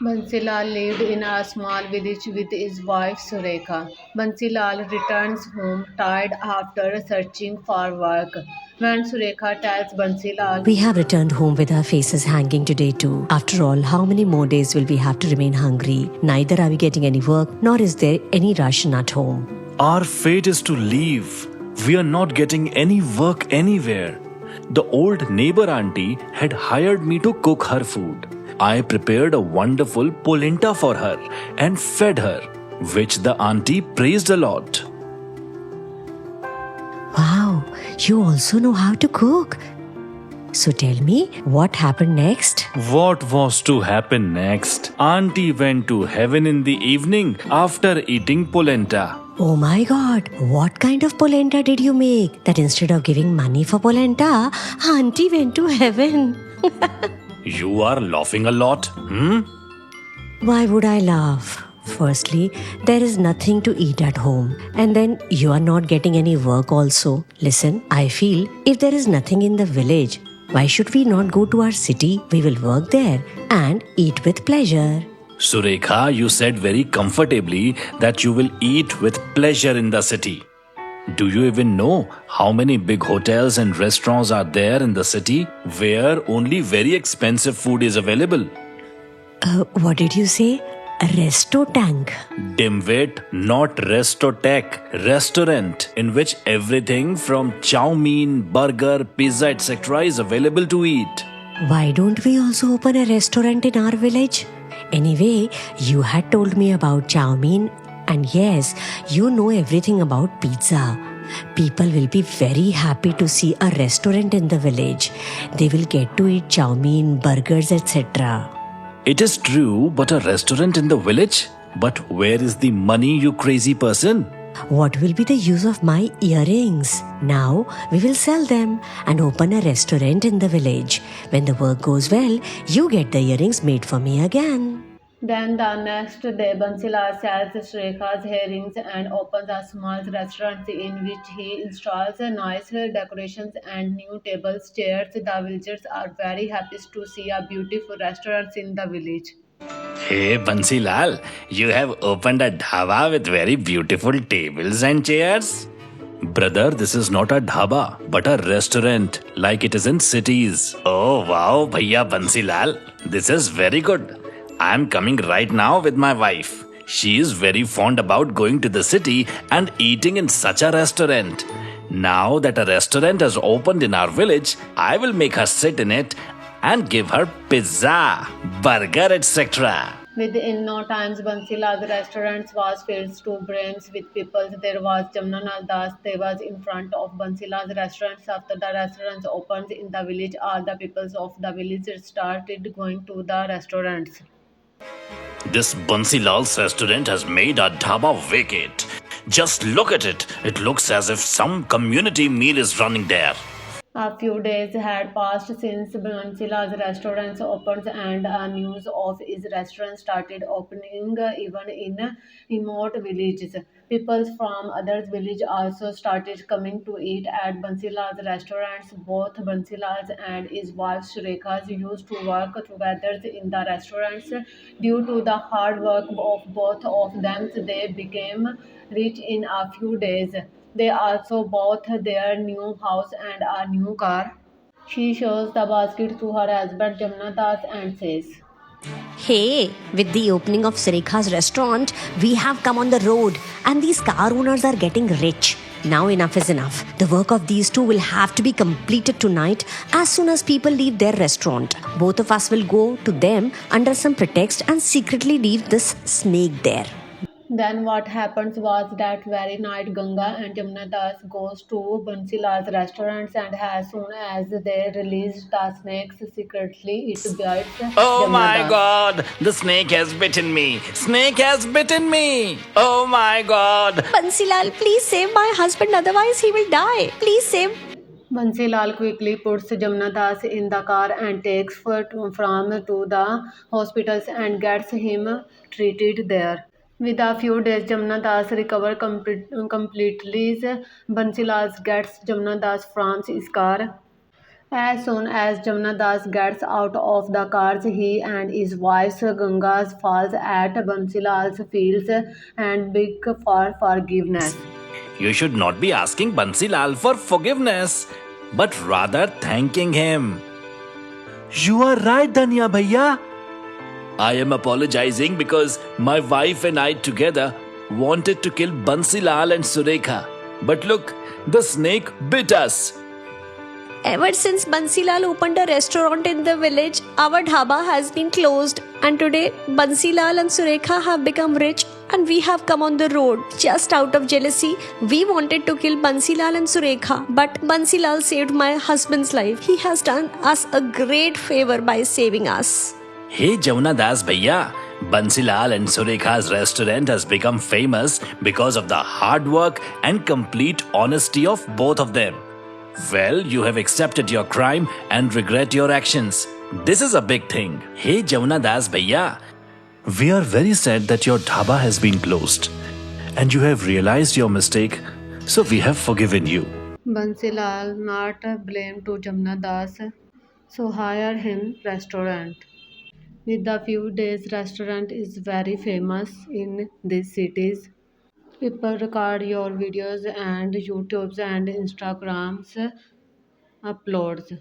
Bansilal lived in a small village with his wife Surekha. Bansilal returns home tired after searching for work. When Surekha tells Bansilal, We have returned home with our faces hanging today too. After all, how many more days will we have to remain hungry? Neither are we getting any work, nor is there any ration at home. Our fate is to leave. We are not getting any work anywhere. The old neighbor auntie had hired me to cook her food. I prepared a wonderful polenta for her and fed her, which the auntie praised a lot. Wow, you also know how to cook. So tell me, what happened next? What was to happen next? Auntie went to heaven in the evening after eating polenta. Oh my god, what kind of polenta did you make? That instead of giving money for polenta, auntie went to heaven. You are laughing a lot, Why would I laugh? Firstly, there is nothing to eat at home, and then you are not getting any work also. Listen, I feel if there is nothing in the village, why should we not go to our city? We will work there and eat with pleasure. Surekha, you said very comfortably that you will eat with pleasure in the city. Do you even know how many big hotels and restaurants are there in the city where only very expensive food is available? What did you say? A resto tank. Dimwit, not Restotech, restaurant in which everything from chow mein, burger, pizza, etc. is available to eat. Why don't we also open a restaurant in our village? Anyway, you had told me about chow mein, and yes, you know everything about pizza. People will be very happy to see a restaurant in the village. They will get to eat chow mein, burgers, etc. It is true, but a restaurant in the village? But where is the money, you crazy person? What will be the use of my earrings? Now we will sell them and open a restaurant in the village. When the work goes well, you get the earrings made for me again. then the next day Bansilal sells Surekha's earrings and opens a small restaurant in which he installs nice decorations and new tables, chairs. The villagers are very happy to see a beautiful restaurant in the village. Hey Bansilal, you have opened a dhaba with very beautiful tables and chairs? Brother, this is not a dhaba, but a restaurant like it is in cities. Oh wow, Bhaiya Bansilal, this is very good. I am coming right now with my wife. She is very fond about going to the city and eating in such a restaurant. Now that a restaurant has opened in our village, I will make her sit in it and give her pizza, burger, etc. Within no time, Bansilal's restaurant was filled to brims with people. There was Jamnanal Das. They was in front of Bansilal's restaurant. After the restaurant opened in the village, all the peoples of the village started going to the restaurants. This Bansilal's restaurant has made our dhaba wicked. Just look at it. It looks as if some community meal is running there. A few days had passed since Bansilal's restaurants opened, and news of his restaurant started opening even in remote villages. People from other villages also started coming to eat at Bansilal's restaurants. Both Bansilal's and his wife Surekha used to work together in the restaurants. Due to the hard work of both of them, they became rich in a few days. They also bought their new house and a new car. She shows the basket to her husband Jamnadas and says, Hey, with the opening of Surekha's restaurant, we have come on the road and these car owners are getting rich. Now enough is enough. The work of these two will have to be completed tonight as soon as people leave their restaurant. Both of us will go to them under some pretext and secretly leave this snake there. Then what happens was that very night Ganga and Jamnadas goes to Bansilal's restaurants, and as soon as they release the snakes secretly, it bites Oh my Jamnadas. god, the snake has bitten me. Snake has bitten me. Oh my god. Bansilal, please save my husband, otherwise he will die. Please save. Bansilal quickly puts Jamnadas in the car and takes from to the hospitals and gets him treated there. With a few days, Jamnadas recovers completely. Bansilal gets Jamnadas from his car. As soon as Jamna Das gets out of the cars, he and his wife Ganga falls at Bansilal's fields and beg for forgiveness. You should not be asking Bansilal for forgiveness, but rather thanking him. You are right, Danya Bhaiya. I am apologizing because my wife and I together wanted to kill Bansilal and Surekha. But look, the snake bit us. Ever since Bansilal opened a restaurant in the village, our dhaba has been closed. And today, Bansilal and Surekha have become rich and we have come on the road. Just out of jealousy, we wanted to kill Bansilal and Surekha. But Bansilal saved my husband's life. He has done us a great favor by saving us. Hey Jamuna Das Bhaiya, Bansilal and Surekha's restaurant has become famous because of the hard work and complete honesty of both of them. Well, you have accepted your crime and regret your actions. This is a big thing. Hey Jamuna Das Bhaiya, we are very sad that your dhaba has been closed and you have realized your mistake, so we have forgiven you. Bansilal not blame to Jamna Das, so hire him restaurant. With a few days, restaurant is very famous in these cities. People record your videos and YouTube's and Instagrams uploads.